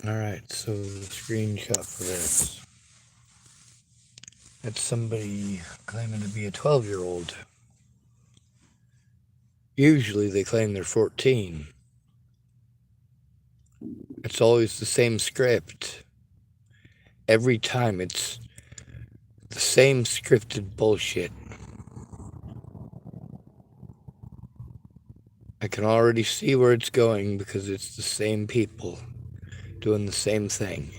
Alright, so the screenshot for this. That's somebody claiming to be a 12-year-old. Usually they claim they're 14. It's always the same script. Every time it's the same scripted bullshit. I can already see where it's going because it's the same people doing the same thing.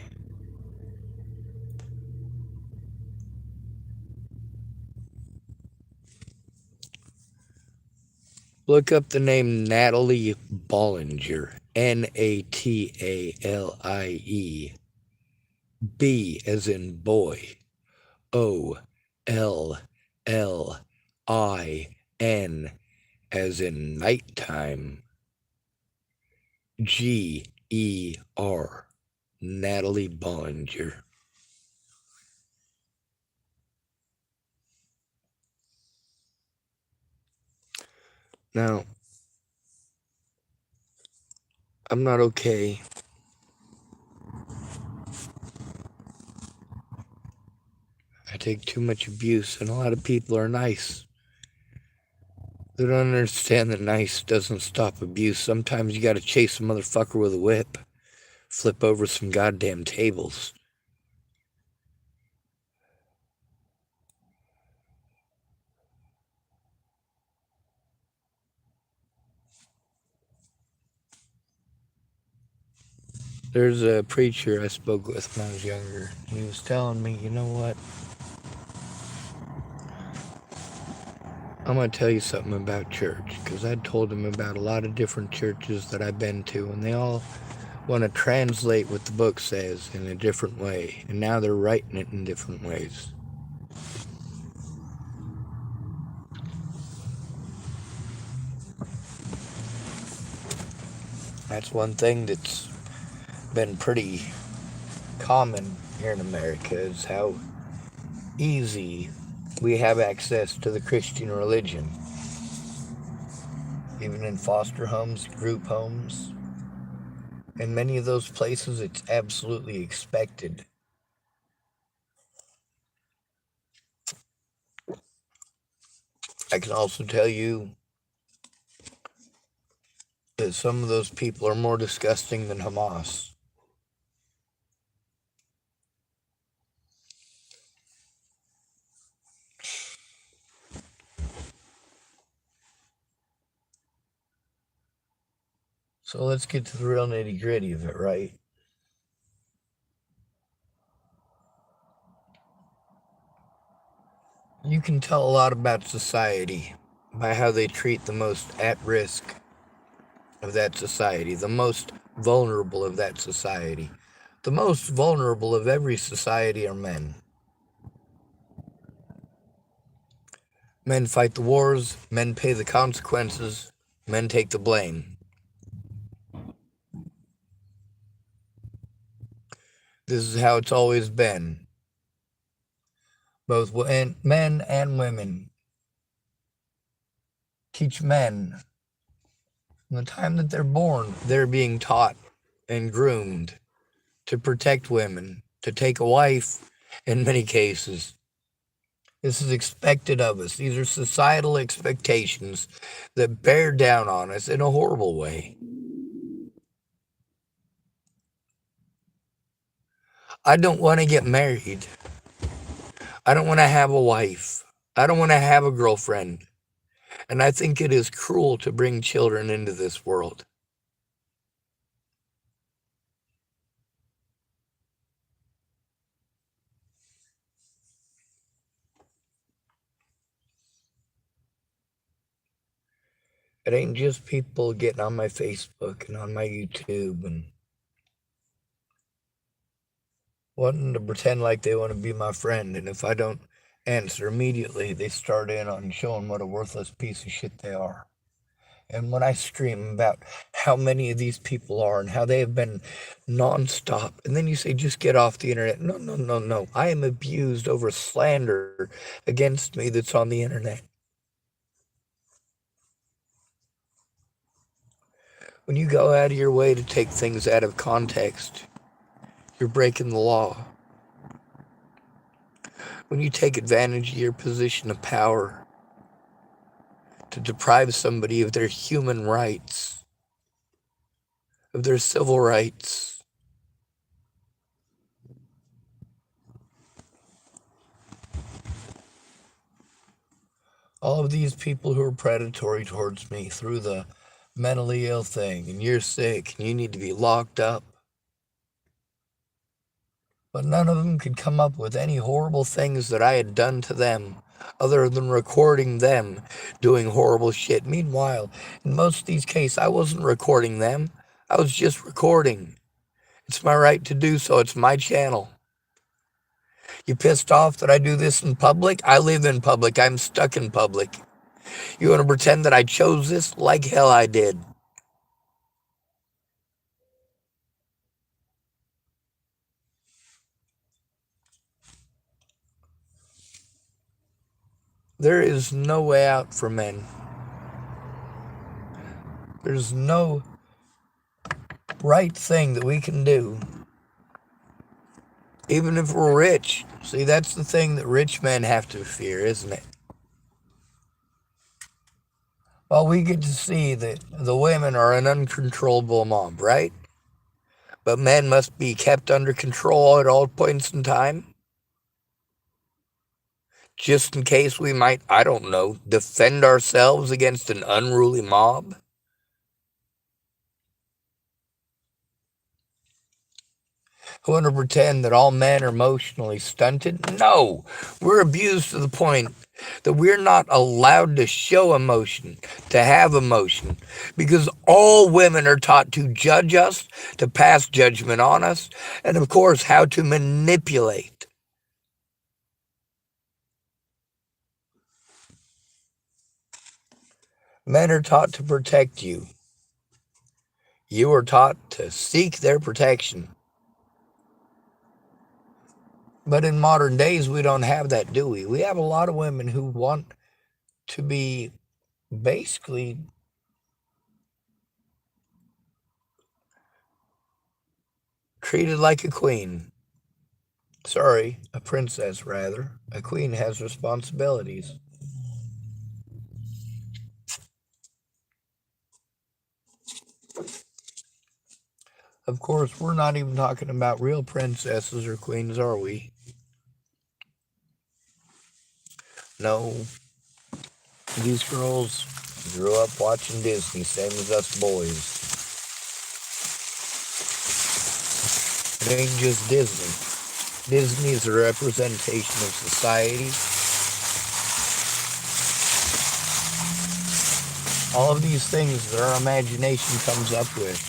Look up the name Natalie Bollinger. Natalie. B as in boy. Ollin as in nighttime. Ger. Natalie Bollinger. Now, I'm not okay. I take too much abuse, and a lot of people are nice. They don't understand that nice doesn't stop abuse. Sometimes you gotta chase a motherfucker with a whip, flip over some goddamn tables. There's a preacher I spoke with when I was younger, and he was telling me, you know what? I'm going to tell you something about church, because I told him about a lot of different churches that I've been to, and they all want to translate what the book says in a different way, and now they're writing it in different ways. That's one thing that's been pretty common here in America, is how easy we have access to the Christian religion. Even in foster homes, group homes. In many of those places, it's absolutely expected. I can also tell you that some of those people are more disgusting than Hamas. So let's get to the real nitty-gritty of it, right? You can tell a lot about society by how they treat the most at risk of that society, the most vulnerable of that society. The most vulnerable of every society are men. Men fight the wars, men pay the consequences, men take the blame. This is how it's always been. Both men and women. Teach men. From the time that they're born, they're being taught and groomed to protect women, to take a wife in many cases. This is expected of us. These are societal expectations that bear down on us in a horrible way. I don't want to get married. I don't want to have a wife. I don't want to have a girlfriend. And I think it is cruel to bring children into this world. It ain't just people getting on my Facebook and on my YouTube and wanting to pretend like they want to be my friend. And if I don't answer immediately, they start in on showing what a worthless piece of shit they are. And when I scream about how many of these people are and how they have been nonstop, and then you say, just get off the internet. No, no, no, no. I am abused over slander against me that's on the internet. When you go out of your way to take things out of context, you're breaking the law. When you take advantage of your position of power to deprive somebody of their human rights, of their civil rights, all of these people who are predatory towards me through the mentally ill thing, and you're sick and you need to be locked up. But none of them could come up with any horrible things that I had done to them other than recording them doing horrible shit. Meanwhile, in most of these cases, I wasn't recording them. I was just recording. It's my right to do so. It's my channel. You pissed off that I do this in public? I live in public. I'm stuck in public. You want to pretend that I chose this? Like hell I did. There is no way out for men. There's no right thing that we can do. Even if we're rich. See, that's the thing that rich men have to fear, isn't it? Well, we get to see that the women are an uncontrollable mob, right? But men must be kept under control at all points in time. Just in case we might, I don't know, defend ourselves against an unruly mob. Who want to pretend that all men are emotionally stunted? No, we're abused to the point that we're not allowed to show emotion, to have emotion, because all women are taught to judge us, to pass judgment on us, and of course, how to manipulate. Men are taught to protect you. You are taught to seek their protection. But in modern days, we don't have that, do we? We have a lot of women who want to be basically treated like a queen. Sorry, a princess, rather. A queen has responsibilities. Of course, we're not even talking about real princesses or queens, are we? No. These girls grew up watching Disney, same as us boys. It ain't just Disney. Disney is a representation of society. All of these things that our imagination comes up with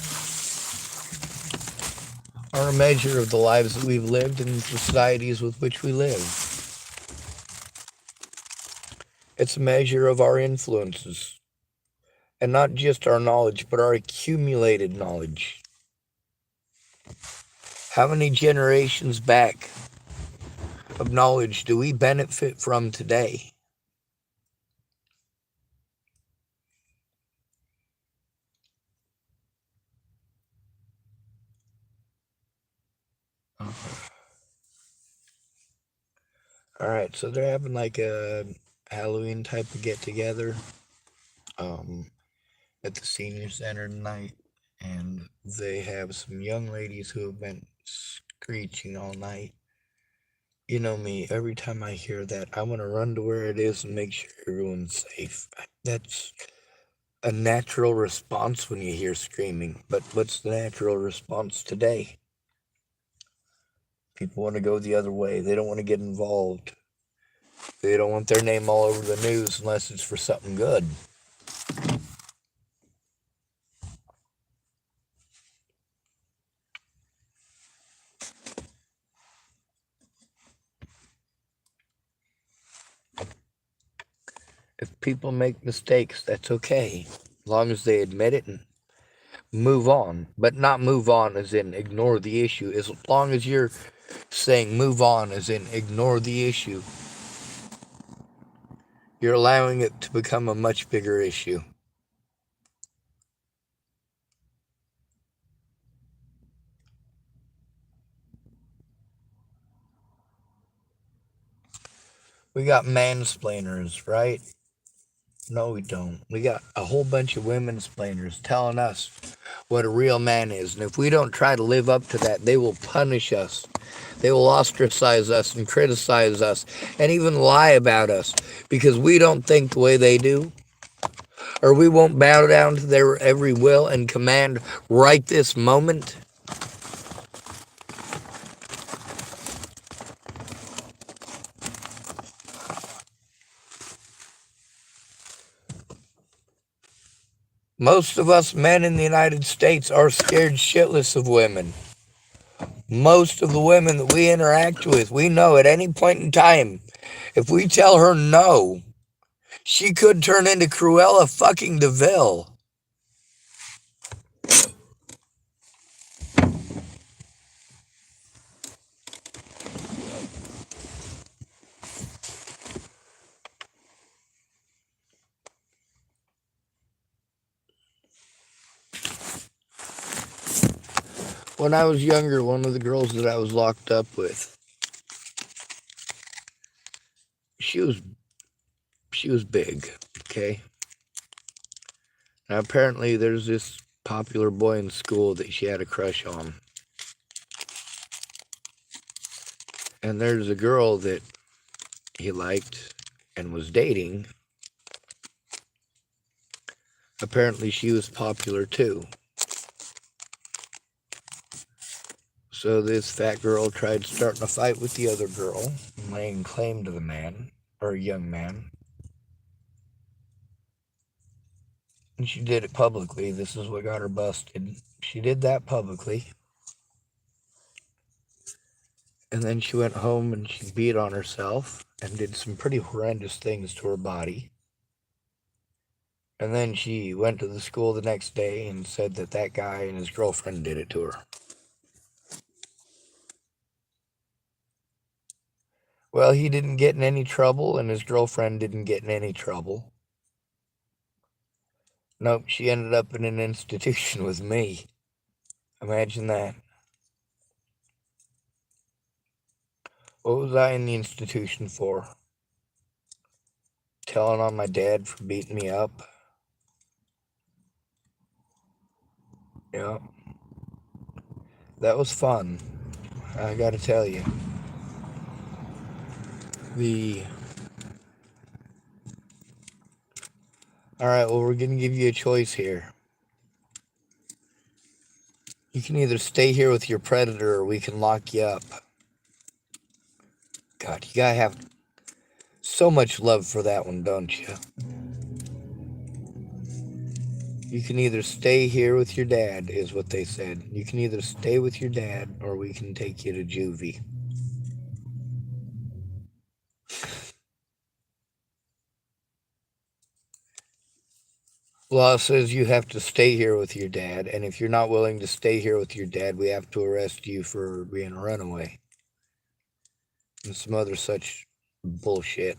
are a measure of the lives that we've lived and the societies with which we live. It's a measure of our influences. And not just our knowledge, but our accumulated knowledge. How many generations back of knowledge do we benefit from today? Alright, so they're having like a Halloween type of get together at the senior center tonight, and they have some young ladies who have been screeching all night. You know me, every time I hear that, I want to run to where it is and make sure everyone's safe. That's a natural response when you hear screaming, but what's the natural response today? People want to go the other way. They don't want to get involved. They don't want their name all over the news unless it's for something good. If people make mistakes, that's okay, as long as they admit it and move on. But not move on as in ignore the issue. As long as you're saying move on as in ignore the issue, you're allowing it to become a much bigger issue. We got mansplainers, right? No, we don't. We got a whole bunch of women-splainers telling us what a real man is. And if we don't try to live up to that, they will punish us. They will ostracize us and criticize us and even lie about us because we don't think the way they do, or we won't bow down to their every will and command right this moment. Most of us men in the United States are scared shitless of women. Most of the women that we interact with, we know at any point in time, if we tell her no, she could turn into Cruella fucking DeVille. When I was younger, one of the girls that I was locked up with, she was big, okay? Now apparently there's this popular boy in school that she had a crush on. And there's a girl that he liked and was dating. Apparently she was popular too. So this fat girl tried starting a fight with the other girl, laying claim to the man, or young man. And she did it publicly. This is what got her busted. She did that publicly. And then she went home and she beat on herself and did some pretty horrendous things to her body. And then she went to the school the next day and said that that guy and his girlfriend did it to her. Well, he didn't get in any trouble and his girlfriend didn't get in any trouble. Nope, she ended up in an institution with me. Imagine that. What was I in the institution for? Telling on my dad for beating me up? Yeah. That was fun. I gotta tell you. Alright, well, we're gonna give you a choice here. You can either stay here with your predator or we can lock you up. God, you gotta have so much love for that one, don't you? You can either stay here with your dad, is what they said. You can either stay with your dad or we can take you to juvie. Law says you have to stay here with your dad, and if you're not willing to stay here with your dad, we have to arrest you for being a runaway. And some other such bullshit.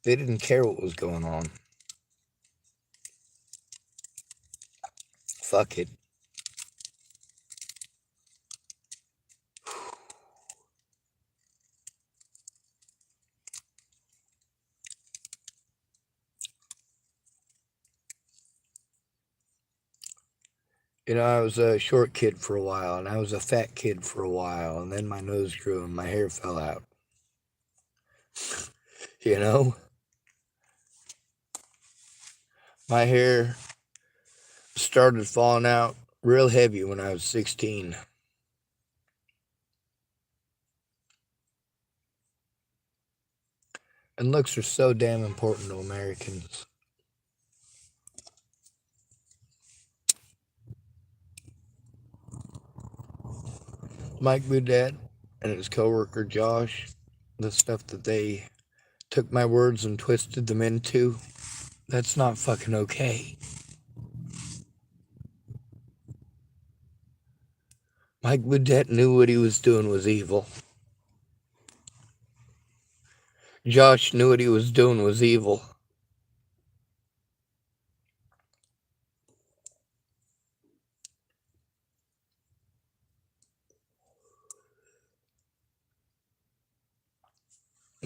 They didn't care what was going on. Fuck it. You know, I was a short kid for a while, and I was a fat kid for a while, and then my nose grew and my hair fell out. You know? My hair started falling out real heavy when I was 16. And looks are so damn important to Americans. Mike Boudet and his coworker Josh, the stuff that they took my words and twisted them into, that's not fucking okay. Mike Boudet knew what he was doing was evil. Josh knew what he was doing was evil.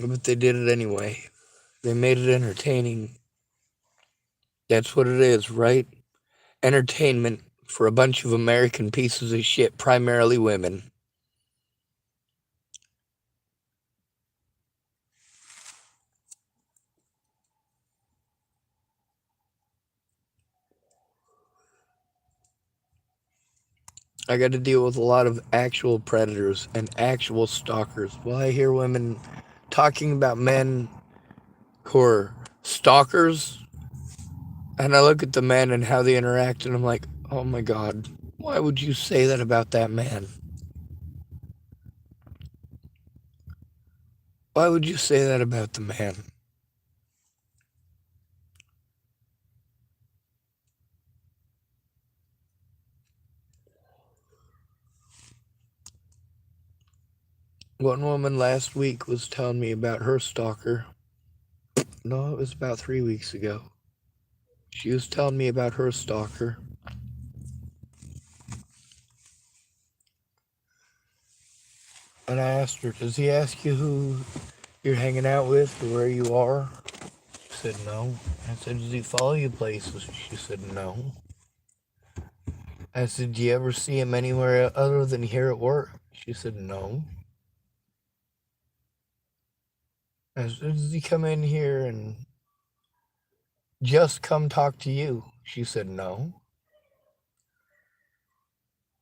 But they did it anyway. They made it entertaining. That's what it is, right? Entertainment for a bunch of American pieces of shit, primarily women. I got to deal with a lot of actual predators and actual stalkers. Well, I hear women talking about men who are stalkers, and I look at the men and how they interact, and I'm like, oh my God, why would you say that about that man? Why would you say that about the man? One woman last week was telling me about her stalker. No, it was about 3 weeks ago. She was telling me about her stalker. And I asked her, does he ask you who you're hanging out with or where you are? She said no. I said, does he follow you places? She said no. I said, do you ever see him anywhere other than here at work? She said no. I said, does he come in here and just come talk to you? She said no.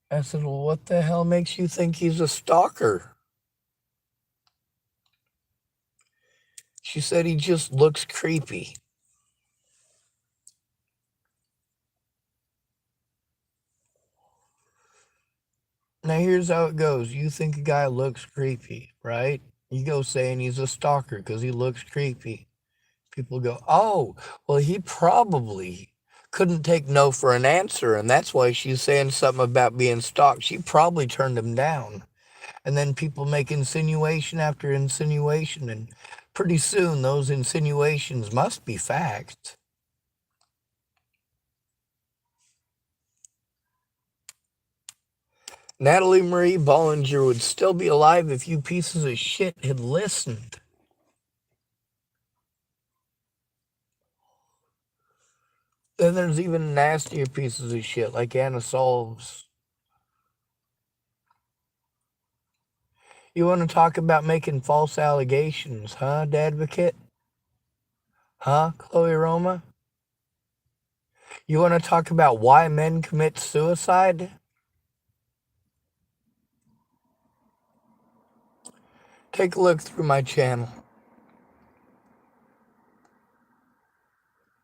I said, well, what the hell makes you think he's a stalker? She said he just looks creepy. Now here's how it goes. You think a guy looks creepy, right? You go saying he's a stalker because he looks creepy. People go, oh, well, he probably couldn't take no for an answer, and that's why she's saying something about being stalked. She probably turned him down. And then people make insinuation after insinuation, and pretty soon those insinuations must be fact. Natalie Marie Bollinger would still be alive if you pieces of shit had listened. Then there's even nastier pieces of shit like annasolves. You want to talk about making false allegations, huh, dadvocate? Huh, Chloe Roma? You want to talk about why men commit suicide? Take a look through my channel.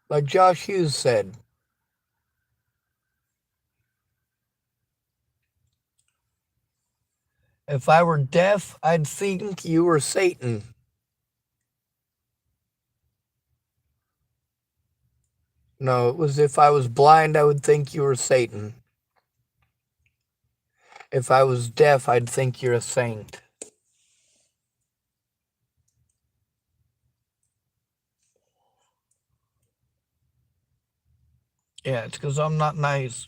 Like Josh Hughes said, if I were deaf, I'd think you were Satan. No, it was if I was blind, I would think you were Satan. If I was deaf, I'd think you're a saint. Yeah, it's because I'm not nice.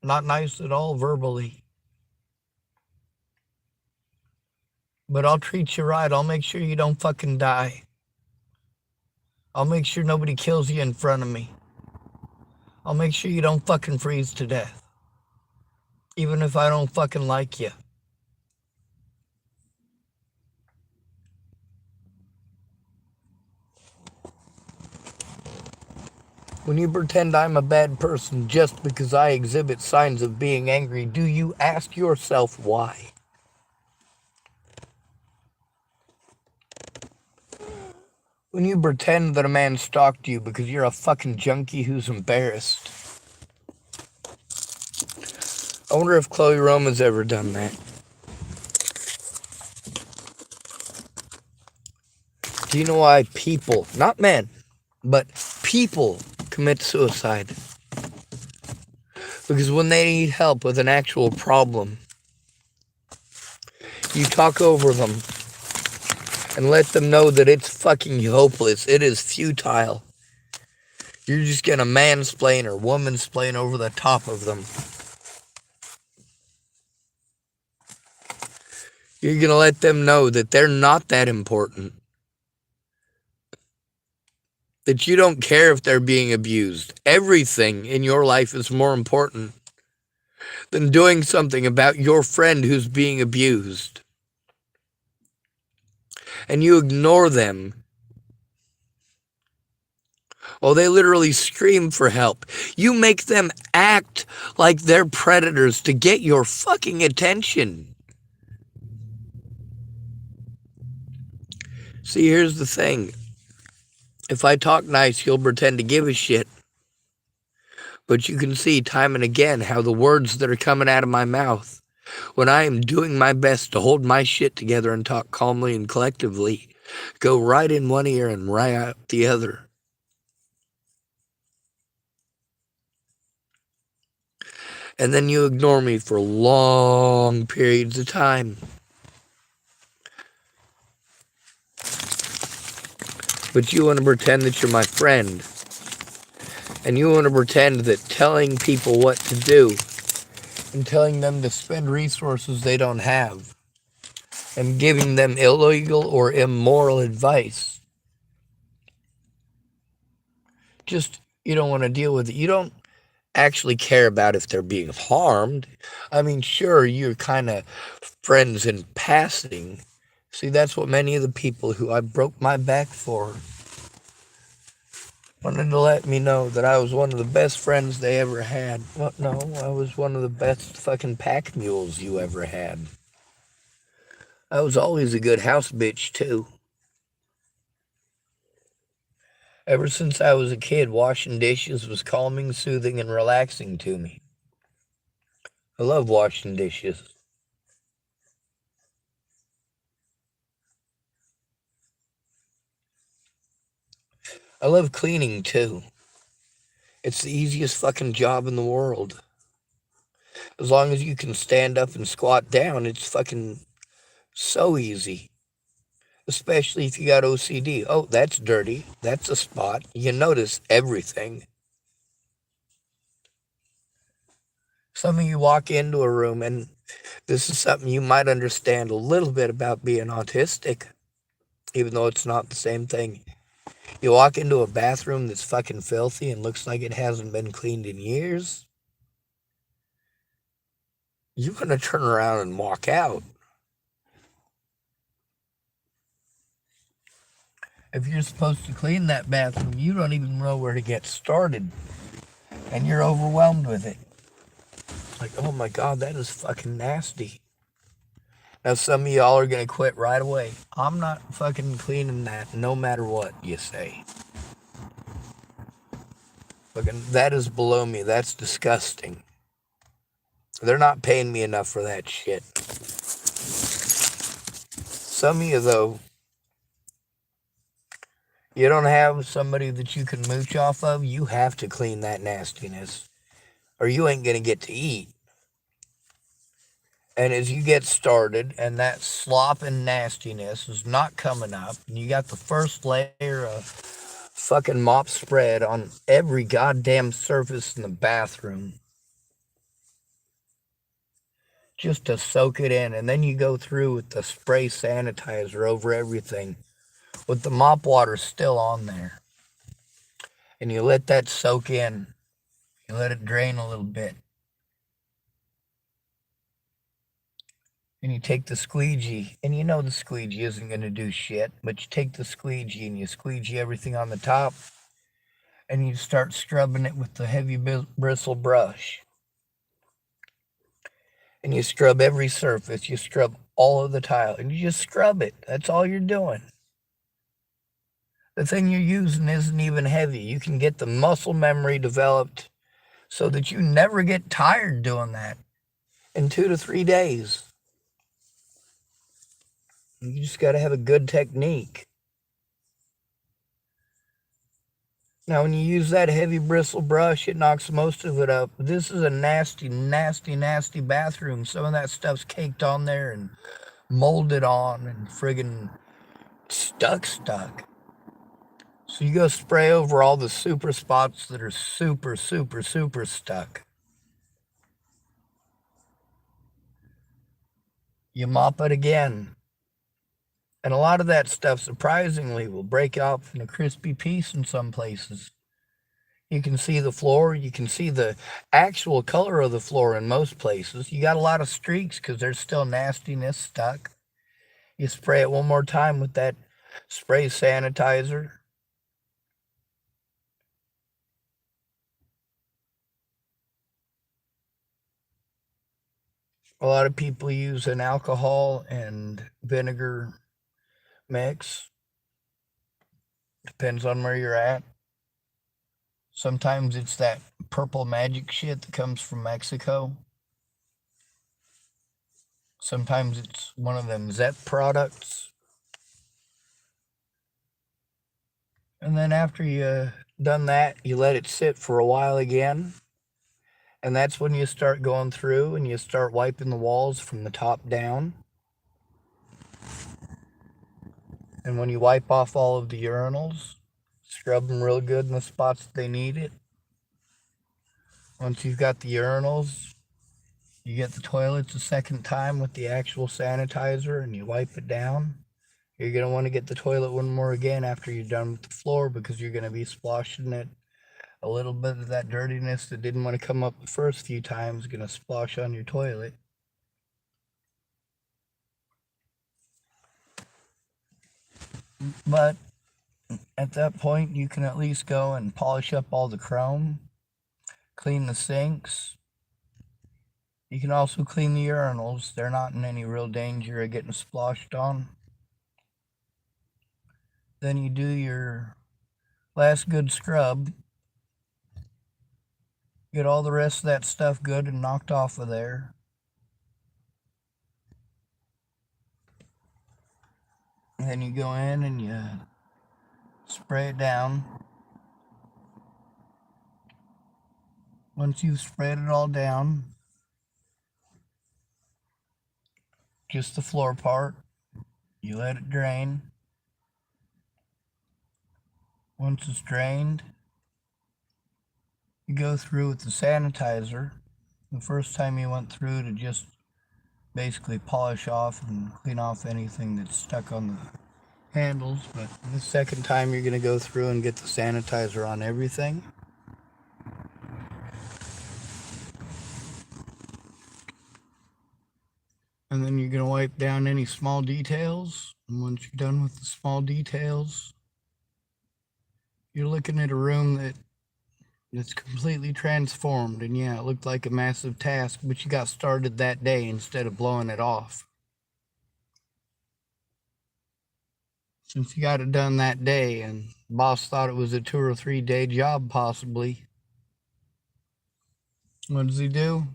Not nice at all verbally. But I'll treat you right. I'll make sure you don't fucking die. I'll make sure nobody kills you in front of me. I'll make sure you don't fucking freeze to death. Even if I don't fucking like you. When you pretend I'm a bad person just because I exhibit signs of being angry, do you ask yourself why? When you pretend that a man stalked you because you're a fucking junkie who's embarrassed. I wonder if Chloe Roma's ever done that. Do you know why people, not men, but people commit suicide? Because when they need help with an actual problem, you talk over them and let them know that it's fucking hopeless. It is futile. You're just gonna mansplain or womansplain over the top of them. You're gonna let them know that they're not that important. that you don't care if they're being abused. Everything in your life is more important than doing something about your friend who's being abused. And you ignore them. Oh, they literally scream for help. You make them act like they're predators to get your fucking attention. See, here's the thing. If I talk nice, you'll pretend to give a shit. But you can see time and again how the words that are coming out of my mouth, when I am doing my best to hold my shit together and talk calmly and collectively, go right in one ear and right out the other. And then you ignore me for long periods of time. But you want to pretend that you're my friend. And you want to pretend that telling people what to do and telling them to spend resources they don't have and giving them illegal or immoral advice, just, you don't want to deal with it. You don't actually care about if they're being harmed. I mean, sure, you're kind of friends in passing. See, that's what many of the people who I broke my back for wanted to let me know, that I was one of the best friends they ever had. Well, no, I was one of the best fucking pack mules you ever had. I was always a good house bitch, too. Ever since I was a kid, washing dishes was calming, soothing, and relaxing to me. I love washing dishes. I love cleaning, too. It's the easiest fucking job in the world. As long as you can stand up and squat down, it's fucking so easy. Especially if you got OCD. Oh, that's dirty. That's a spot. You notice everything. Some of you walk into a room, and this is something you might understand a little bit about being autistic, even though it's not the same thing. You walk into a bathroom that's fucking filthy and looks like it hasn't been cleaned in years. You're going to turn around and walk out. If you're supposed to clean that bathroom, you don't even know where to get started. And you're overwhelmed with it. Like, oh my God, that is fucking nasty. Now, some of y'all are going to quit right away. I'm not fucking cleaning that no matter what you say. Fucking, that is below me. That's disgusting. They're not paying me enough for that shit. Some of you, though, you don't have somebody that you can mooch off of. You have to clean that nastiness, or you ain't going to get to eat. And as you get started and that slop and nastiness is not coming up, and you got the first layer of fucking mop spread on every goddamn surface in the bathroom just to soak it in, and then you go through with the spray sanitizer over everything with the mop water still on there, and you let that soak in. You let it drain a little bit. And you take the squeegee, and you know the squeegee isn't going to do shit, but you take the squeegee and you squeegee everything on the top, and you start scrubbing it with the heavy bristle brush. And you scrub every surface. You scrub all of the tile, and you just scrub it. That's all you're doing. The thing you're using isn't even heavy. You can get the muscle memory developed so that you never get tired doing that in 2 to 3 days. You just got to have a good technique. Now, when you use that heavy bristle brush, it knocks most of it up. This is a nasty, nasty, nasty bathroom. Some of that stuff's caked on there and molded on and friggin' stuck. So you go spray over all the super spots that are super, super, super stuck. You mop it again. And a lot of that stuff, surprisingly, will break off in a crispy piece in some places. You can see the floor. You can see the actual color of the floor in most places. You got a lot of streaks because there's still nastiness stuck. You spray it one more time with that spray sanitizer. A lot of people use an alcohol and vinegar mix. Depends on where you're at. Sometimes it's that purple magic shit that comes from Mexico. Sometimes it's one of them Zet products. And then after you done that, you let it sit for a while again. And that's when you start going through and you start wiping the walls from the top down. And when you wipe off all of the urinals, scrub them real good in the spots that they need it. Once you've got the urinals, you get the toilets a second time with the actual sanitizer and you wipe it down. You're going to want to get the toilet one more again after you're done with the floor because you're going to be splashing it. A little bit of that dirtiness that didn't want to come up the first few times is going to splash on your toilet. But at that point, you can at least go and polish up all the chrome, clean the sinks. You can also clean the urinals. They're not in any real danger of getting splashed on. Then you do your last good scrub. Get all the rest of that stuff good and knocked off of there. And then you go in and you spray it down. Once you've sprayed it all down, just the floor part, you let it drain. Once it's drained, you go through with the sanitizer. The first time you went through to just basically polish off and clean off anything that's stuck on the handles, but the second time you're going to go through and get the sanitizer on everything. And then you're going to wipe down any small details. And once you're done with the small details, you're looking at a room that's completely transformed. And yeah, it looked like a massive task, but you got started that day instead of blowing it off. Since you got it done that day and boss thought it was a 2 or 3 day job possibly, what does he do?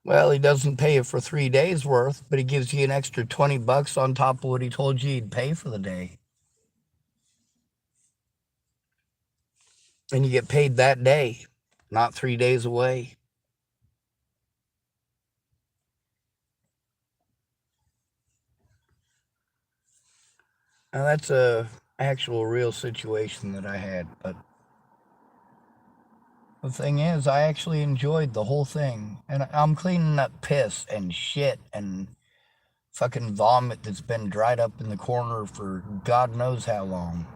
Well, he doesn't pay you for 3 days worth, but he gives you an extra $20 on top of what he told you he'd pay for the day. And you get paid that day, not 3 days away. Now that's a actual real situation that I had, but the thing is, I actually enjoyed the whole thing. And I'm cleaning up piss and shit and fucking vomit that's been dried up in the corner for God knows how long.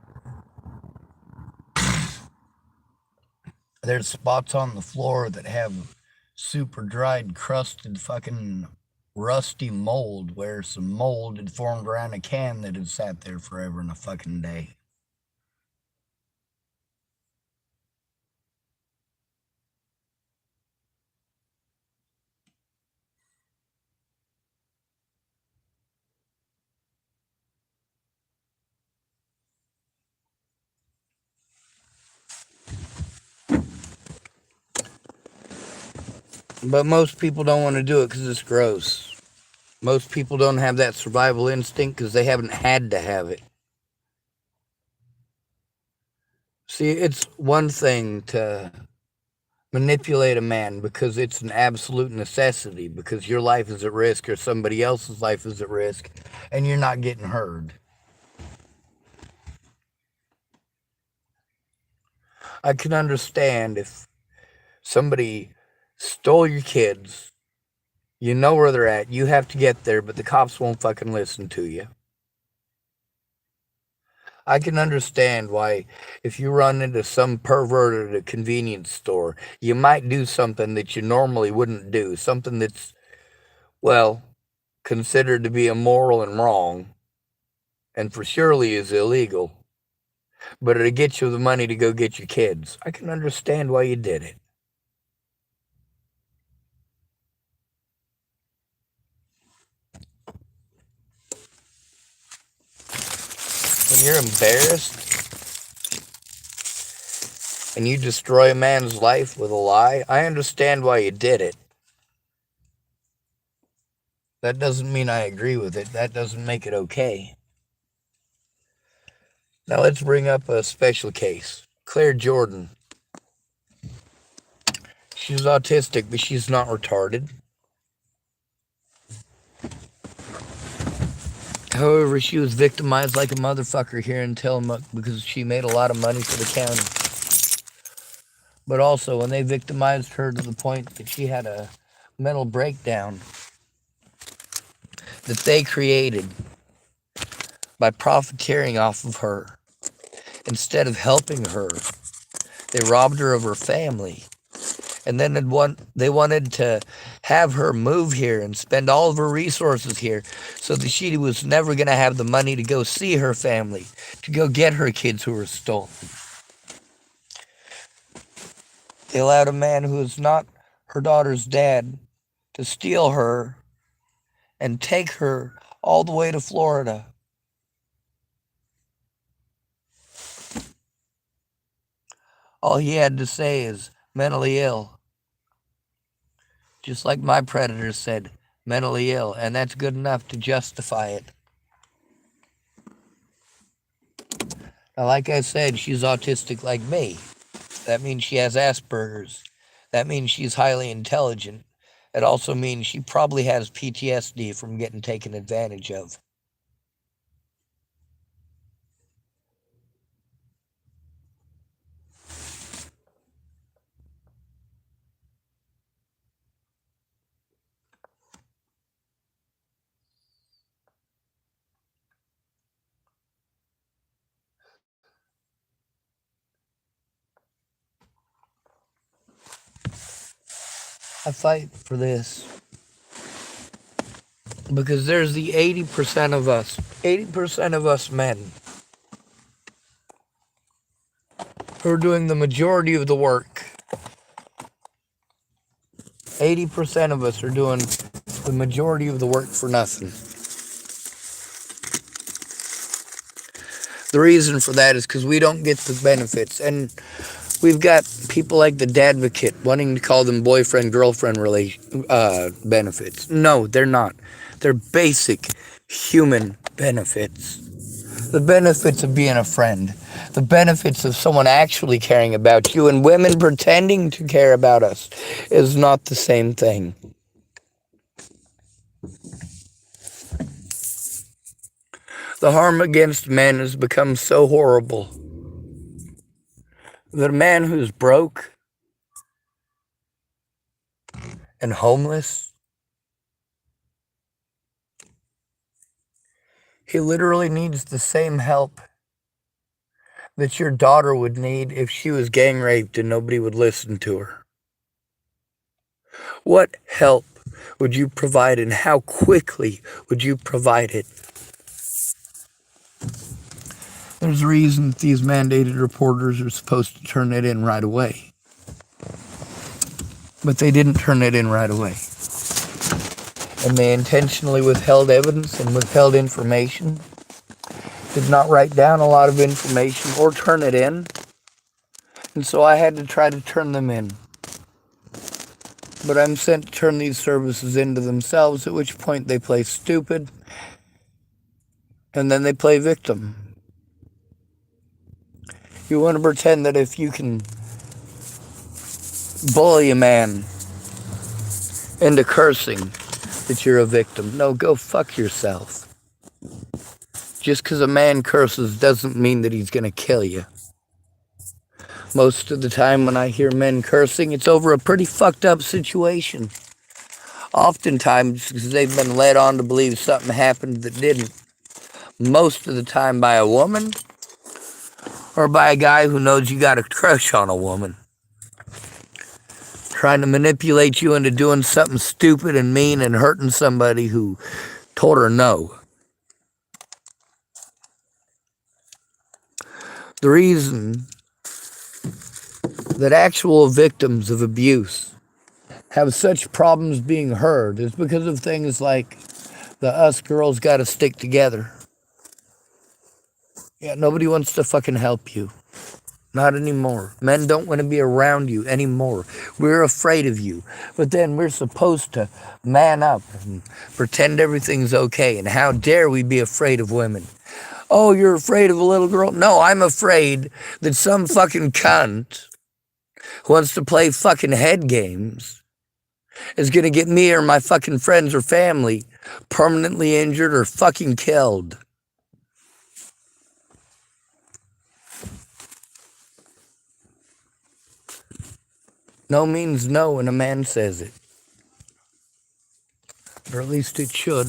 There's spots on the floor that have super dried, crusted, fucking rusty mold where some mold had formed around a can that had sat there forever and a fucking day. But most people don't want to do it because it's gross. Most people don't have that survival instinct because they haven't had to have it. See, it's one thing to manipulate a man because it's an absolute necessity, because your life is at risk or somebody else's life is at risk, and you're not getting heard. I can understand if somebody stole your kids, you know where they're at, you have to get there, but the cops won't fucking listen to you. I can understand why if you run into some pervert at a convenience store, you might do something that you normally wouldn't do, something that's, well, considered to be immoral and wrong, and for surely is illegal, but it'll get you the money to go get your kids. I can understand why you did it. When you're embarrassed and you destroy a man's life with a lie, I understand why you did it. That doesn't mean I agree with it. That doesn't make it okay. Now let's bring up a special case. Claire Jordan. She's autistic, but she's not retarded. However, she was victimized like a motherfucker here in Tillamook because she made a lot of money for the county. But also, when they victimized her to the point that she had a mental breakdown that they created by profiteering off of her, instead of helping her, they robbed her of her family. And then they wanted to have her move here and spend all of her resources here so that she was never going to have the money to go see her family, to go get her kids who were stolen. They allowed a man who is not her daughter's dad to steal her and take her all the way to Florida. All he had to say is mentally ill. Just like my predator said, mentally ill, and that's good enough to justify it. Now, like I said, she's autistic like me. That means she has Asperger's. That means she's highly intelligent. It also means she probably has PTSD from getting taken advantage of. I fight for this because there's the 80% of us men, who are doing the majority of the work. 80% of us are doing the majority of the work for nothing. The reason for that is because we don't get the benefits. And we've got people like the dadvocate wanting to call them boyfriend-girlfriend benefits. No, they're not. They're basic human benefits. The benefits of being a friend. The benefits of someone actually caring about you and women pretending to care about us is not the same thing. The harm against men has become so horrible that a man who's broke and homeless, he literally needs the same help that your daughter would need if she was gang raped and nobody would listen to her. What help would you provide and how quickly would you provide it? There's a reason these mandated reporters are supposed to turn it in right away. But they didn't turn it in right away. And they intentionally withheld evidence and withheld information. Did not write down a lot of information or turn it in. And so I had to try to turn them in. But I'm sent to turn these services into themselves, at which point they play stupid. And then they play victim. You want to pretend that if you can bully a man into cursing, that you're a victim. No, go fuck yourself. Just because a man curses doesn't mean that he's going to kill you. Most of the time when I hear men cursing, it's over a pretty fucked up situation. Oftentimes because they've been led on to believe something happened that didn't. Most of the time by a woman or by a guy who knows you got a crush on a woman, trying to manipulate you into doing something stupid and mean and hurting somebody who told her no. The reason that actual victims of abuse have such problems being heard is because of things like the us girls gotta stick together. Yeah, nobody wants to fucking help you. Not anymore. Men don't want to be around you anymore. We're afraid of you. But then we're supposed to man up and pretend everything's okay. And how dare we be afraid of women? Oh, you're afraid of a little girl? No, I'm afraid that some fucking cunt who wants to play fucking head games is gonna get me or my fucking friends or family permanently injured or fucking killed. No means no when a man says it. Or at least it should.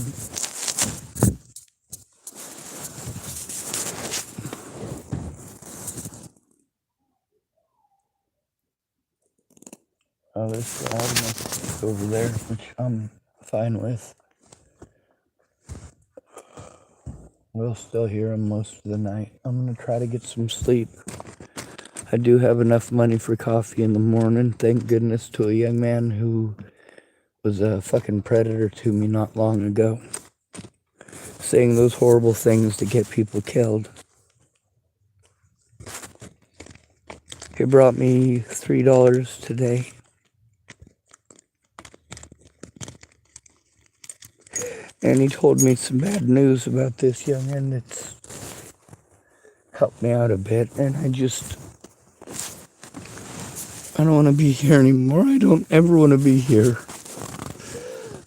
Oh, there's loudness over there, which I'm fine with. We'll still hear him most of the night. I'm going to try to get some sleep. I do have enough money for coffee in the morning, thank goodness, to a young man who was a fucking predator to me not long ago, saying those horrible things to get people killed. He brought me $3 today. And he told me some bad news about this youngin' that's helped me out a bit. And I don't want to be here anymore. I don't ever want to be here.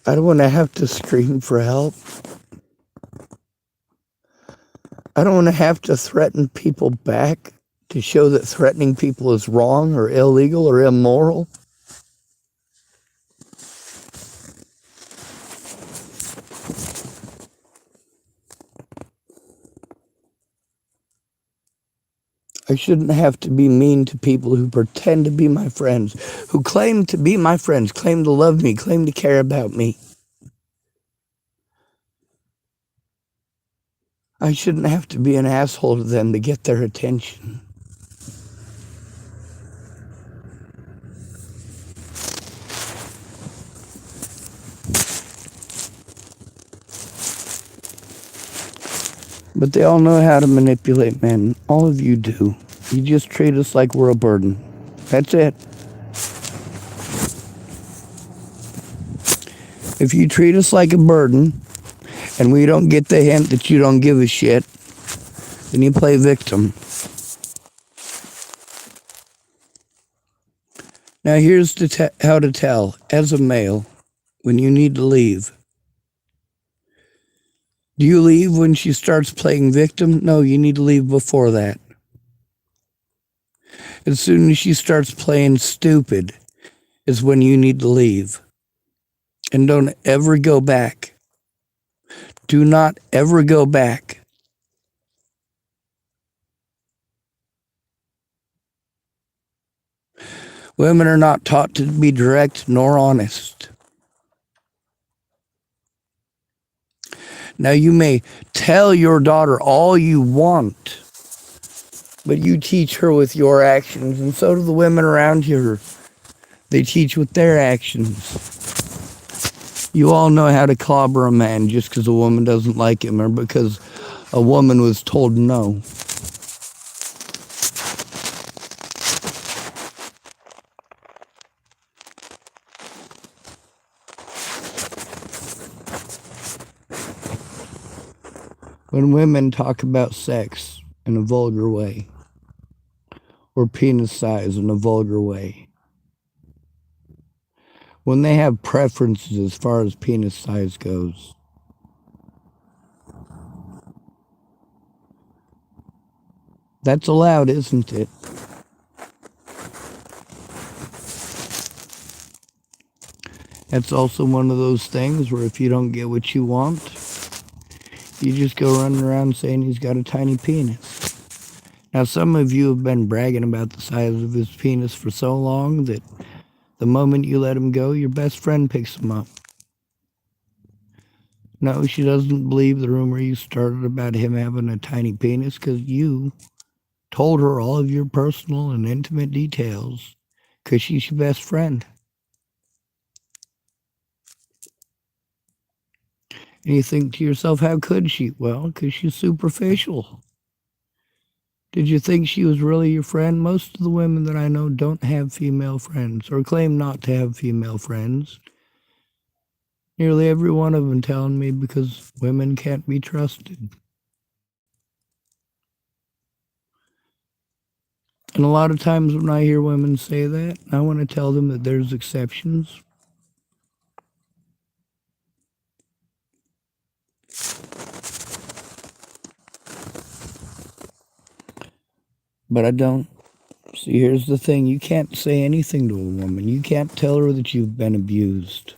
I don't want to have to scream for help. I don't want to have to threaten people back to show that threatening people is wrong or illegal or immoral. I shouldn't have to be mean to people who pretend to be my friends, who claim to be my friends, claim to love me, claim to care about me. I shouldn't have to be an asshole to them to get their attention. But they all know how to manipulate men. All of you do. You just treat us like we're a burden. That's it. If you treat us like a burden, and we don't get the hint that you don't give a shit, then you play victim. Now here's how to tell, as a male, when you need to leave. Do you leave when she starts playing victim? No, you need to leave before that. As soon as she starts playing stupid is when you need to leave. And don't ever go back. Do not ever go back. Women are not taught to be direct nor honest. Now you may tell your daughter all you want, but you teach her with your actions, and so do the women around here. They teach with their actions. You all know how to clobber a man just because a woman doesn't like him or because a woman was told no. When women talk about sex in a vulgar way, or penis size in a vulgar way, when they have preferences as far as penis size goes, that's allowed, isn't it? That's also one of those things where if you don't get what you want, you just go running around saying he's got a tiny penis. Now, some of you have been bragging about the size of his penis for so long that the moment you let him go, your best friend picks him up. No, she doesn't believe the rumor you started about him having a tiny penis because you told her all of your personal and intimate details because she's your best friend. And you think to yourself, how could she? Well, because she's superficial. Did you think she was really your friend? Most of the women that I know don't have female friends or claim not to have female friends. Nearly every one of them telling me because women can't be trusted. And a lot of times when I hear women say that, I want to tell them that there's exceptions. But I don't. See, here's the thing. You can't say anything to a woman. You can't tell her that you've been abused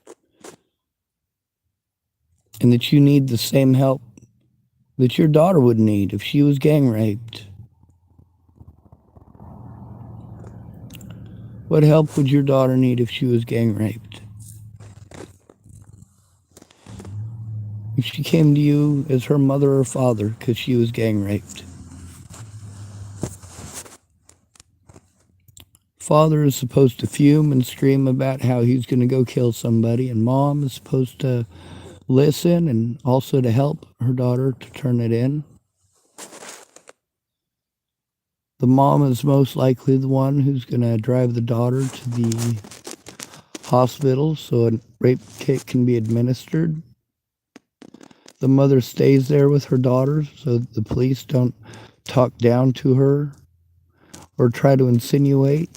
and that you need the same help that your daughter would need if she was gang raped. What help would your daughter need if she was gang raped? If she came to you as her mother or father because she was gang raped. Father is supposed to fume and scream about how he's going to go kill somebody, and mom is supposed to listen and also to help her daughter to turn it in. The mom is most likely the one who's going to drive the daughter to the hospital so a rape kit can be administered. The mother stays there with her daughter so the police don't talk down to her or try to insinuate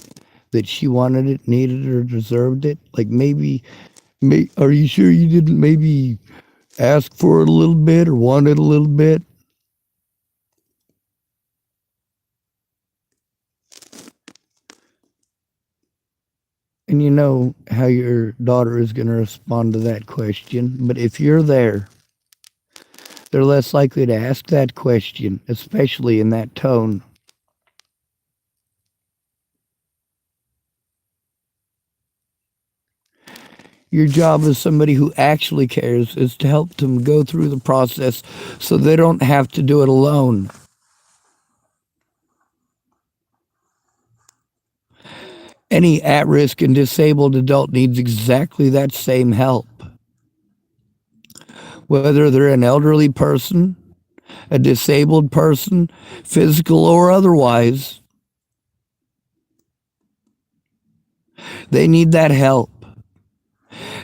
that she wanted it, needed it, or deserved it. Like maybe, are you sure you didn't maybe ask for it a little bit or want it a little bit? And you know how your daughter is going to respond to that question. But if you're there, they're less likely to ask that question, especially in that tone. Your job as somebody who actually cares is to help them go through the process so they don't have to do it alone. Any at-risk and disabled adult needs exactly that same help. Whether they're an elderly person, a disabled person, physical or otherwise, they need that help.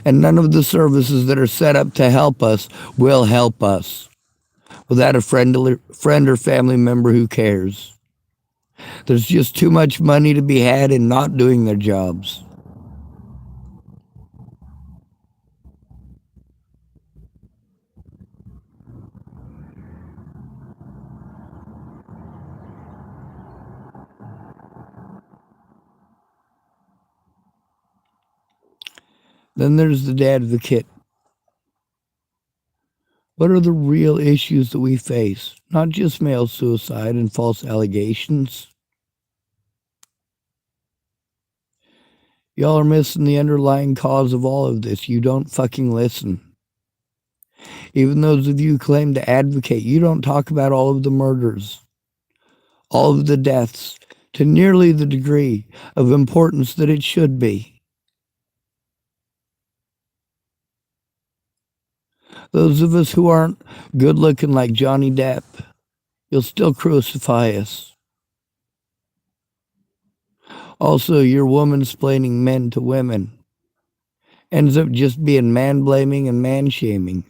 And none of the services that are set up to help us will help us without a friend or family member who cares. There's just too much money to be had in not doing their jobs. Then there's the dadvocate. What are the real issues that we face? Not just male suicide and false allegations. Y'all are missing the underlying cause of all of this. You don't fucking listen. Even those of you who claim to advocate, you don't talk about all of the murders, all of the deaths, to nearly the degree of importance that it should be. Those of us who aren't good looking like Johnny Depp, you'll still crucify us. Also, your woman-splaining men to women ends up just being man-blaming and man-shaming.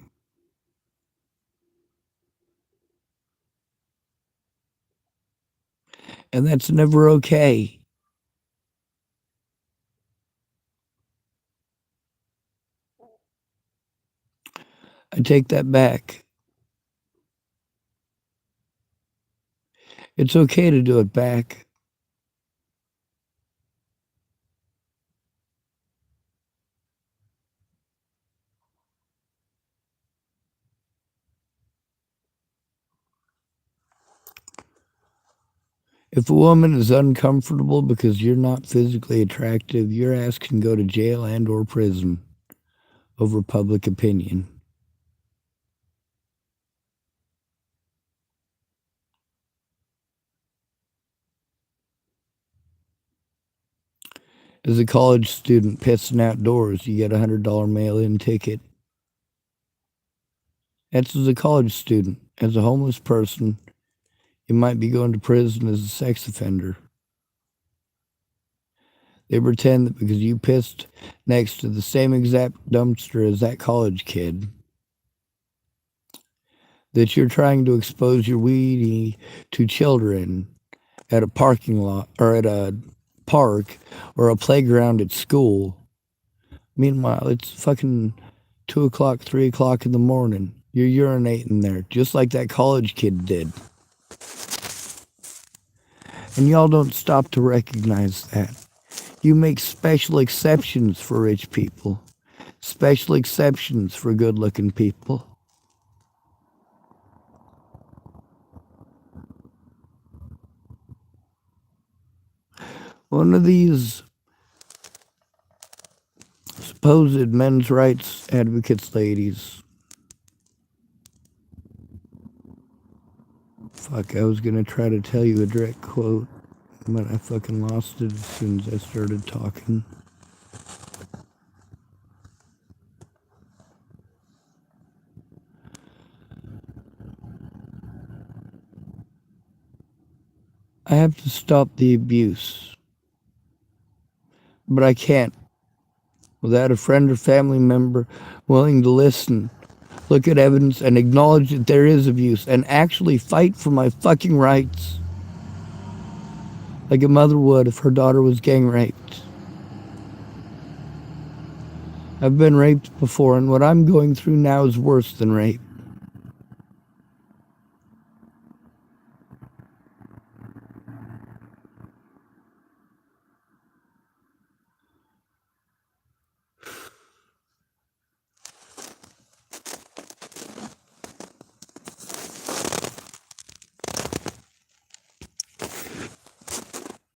And that's never okay. I take that back. It's okay to do it back. If a woman is uncomfortable because you're not physically attractive, your ass can go to jail and or prison over public opinion. As a college student pissing outdoors, you get a $100 mail-in ticket. That's as a college student. As a homeless person, you might be going to prison as a sex offender. They pretend that because you pissed next to the same exact dumpster as that college kid, that you're trying to expose your weenie to children at a parking lot or at a park or a playground at school. Meanwhile, it's fucking 2 o'clock, 3 o'clock in the morning. You're urinating there, just like that college kid did. And y'all don't stop to recognize that. You make special exceptions for rich people, special exceptions for good-looking people. One of these supposed men's rights advocates ladies. Fuck, I was gonna try to tell you a direct quote, but I fucking lost it as soon as I started talking. I have to stop the abuse, but I can't without a friend or family member willing to listen, look at evidence, and acknowledge that there is abuse, and actually fight for my fucking rights. Like a mother would if her daughter was gang raped. I've been raped before, and what I'm going through now is worse than rape.